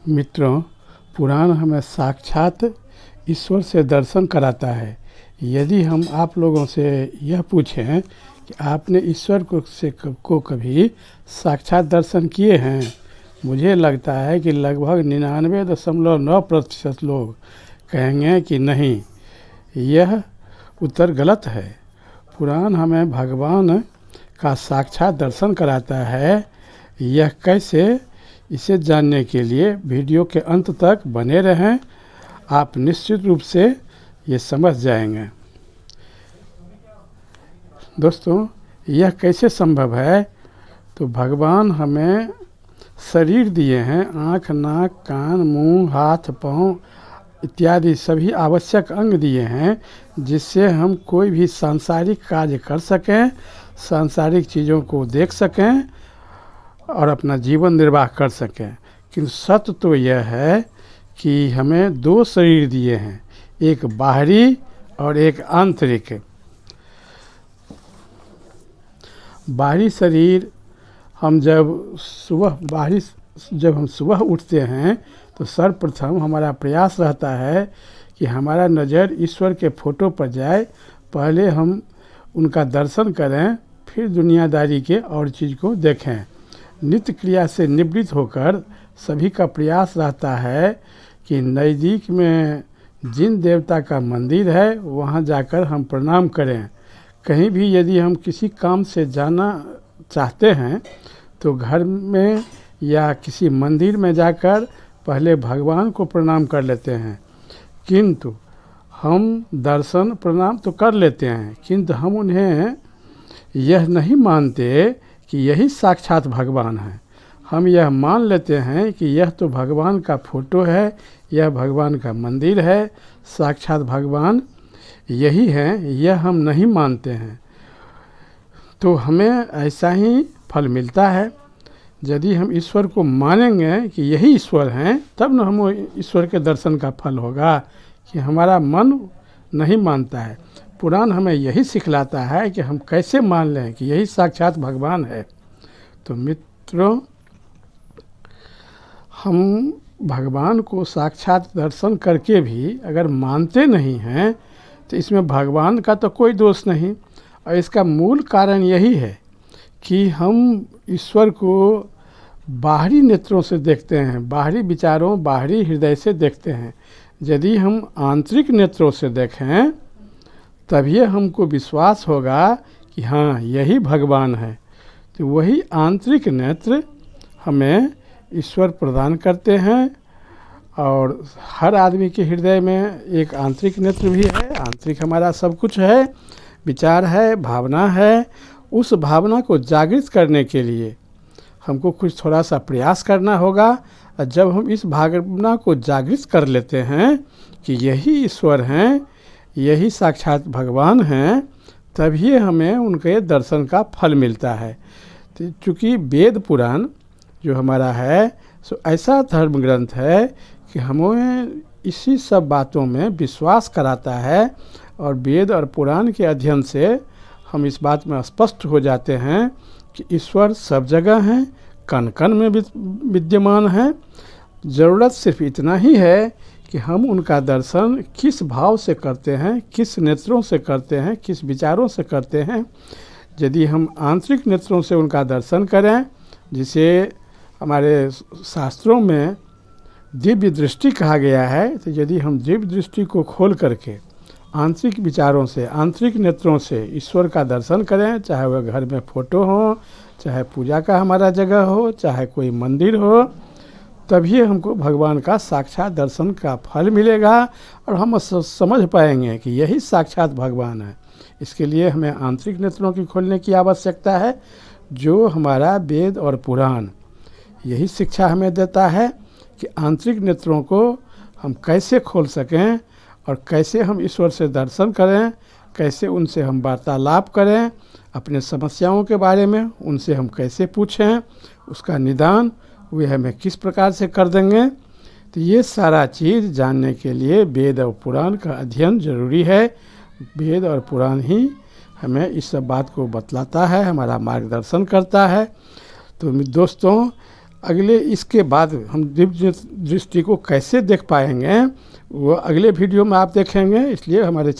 मित्रों, पुराण हमें साक्षात ईश्वर से दर्शन कराता है। यदि हम आप लोगों से यह पूछें कि आपने ईश्वर को कभी साक्षात दर्शन किए हैं, मुझे लगता है कि लगभग 99.9% लोग कहेंगे कि नहीं। यह उत्तर गलत है। पुराण हमें भगवान का साक्षात दर्शन कराता है। यह कैसे, इसे जानने के लिए वीडियो के अंत तक बने रहें। आप निश्चित रूप से ये समझ जाएंगे। दोस्तों, यह कैसे संभव है? तो भगवान हमें शरीर दिए हैं, आँख, नाक, कान, मुंह, हाथ, पाँव इत्यादि सभी आवश्यक अंग दिए हैं, जिससे हम कोई भी सांसारिक कार्य कर सकें, सांसारिक चीज़ों को देख सकें और अपना जीवन निर्वाह कर सकें। किंतु सत्य तो यह है कि हमें दो शरीर दिए हैं, एक बाहरी और एक आंतरिक। बाहरी शरीर जब हम सुबह उठते हैं तो सर्वप्रथम हमारा प्रयास रहता है कि हमारा नज़र ईश्वर के फ़ोटो पर जाए। पहले हम उनका दर्शन करें, फिर दुनियादारी के और चीज़ को देखें। नित्य क्रिया से निवृत्त होकर सभी का प्रयास रहता है कि नज़दीक में जिन देवता का मंदिर है वहाँ जाकर हम प्रणाम करें। कहीं भी यदि हम किसी काम से जाना चाहते हैं तो घर में या किसी मंदिर में जाकर पहले भगवान को प्रणाम कर लेते हैं। किंतु हम दर्शन प्रणाम तो कर लेते हैं, किंतु हम उन्हें यह नहीं मानते कि यही साक्षात भगवान है। हम यह मान लेते हैं कि यह तो भगवान का फ़ोटो है, यह भगवान का मंदिर है, साक्षात भगवान यही है, यह हम नहीं मानते हैं। तो हमें ऐसा ही फल मिलता है। यदि हम ईश्वर को मानेंगे कि यही ईश्वर हैं, तब न हम ईश्वर के दर्शन का फल होगा। कि हमारा मन नहीं मानता है। पुराण हमें यही सिखलाता है कि हम कैसे मान लें कि यही साक्षात भगवान है। तो मित्रों, हम भगवान को साक्षात दर्शन करके भी अगर मानते नहीं हैं तो इसमें भगवान का तो कोई दोष नहीं। और इसका मूल कारण यही है कि हम ईश्वर को बाहरी नेत्रों से देखते हैं, बाहरी विचारों, बाहरी हृदय से देखते हैं। यदि हम आंतरिक नेत्रों से देखें तभी हमको विश्वास होगा कि हाँ, यही भगवान है। तो वही आंतरिक नेत्र हमें ईश्वर प्रदान करते हैं। और हर आदमी के हृदय में एक आंतरिक नेत्र भी है। आंतरिक हमारा सब कुछ है, विचार है, भावना है। उस भावना को जागृत करने के लिए हमको कुछ थोड़ा सा प्रयास करना होगा। और जब हम इस भावना को जागृत कर लेते हैं कि यही ईश्वर हैं, यही साक्षात भगवान हैं, तभी हमें उनके दर्शन का फल मिलता है। तो चूँकि वेद पुराण जो हमारा है सो ऐसा धर्म ग्रंथ है कि हमें इसी सब बातों में विश्वास कराता है। और वेद और पुराण के अध्ययन से हम इस बात में स्पष्ट हो जाते हैं कि ईश्वर सब जगह हैं, कण कण में विद्यमान है। ज़रूरत सिर्फ इतना ही है कि हम उनका दर्शन किस भाव से करते हैं, किस नेत्रों से करते हैं, किस विचारों से करते हैं। यदि हम आंतरिक नेत्रों से उनका दर्शन करें, जिसे हमारे शास्त्रों में दिव्य दृष्टि कहा गया है, तो यदि हम दिव्य दृष्टि को खोल करके आंतरिक विचारों से, आंतरिक नेत्रों से ईश्वर का दर्शन करें, चाहे वह घर में फ़ोटो हो, चाहे पूजा का हमारा जगह हो, चाहे कोई मंदिर हो, तभी हमको भगवान का साक्षात दर्शन का फल मिलेगा। और हम समझ पाएंगे कि यही साक्षात भगवान है। इसके लिए हमें आंतरिक नेत्रों की खोलने की आवश्यकता है, जो हमारा वेद और पुराण यही शिक्षा हमें देता है कि आंतरिक नेत्रों को हम कैसे खोल सकें और कैसे हम ईश्वर से दर्शन करें, कैसे उनसे हम वार्तालाप करें, अपने समस्याओं के बारे में उनसे हम कैसे पूछें, उसका निदान वे हमें किस प्रकार से कर देंगे। तो ये सारा चीज़ जानने के लिए वेद और पुराण का अध्ययन ज़रूरी है। वेद और पुराण ही हमें इस सब बात को बतलाता है, हमारा मार्गदर्शन करता है। तो दोस्तों, अगले इसके बाद हम दिव्य दृष्टि को कैसे देख पाएंगे वो अगले वीडियो में आप देखेंगे। इसलिए हमारे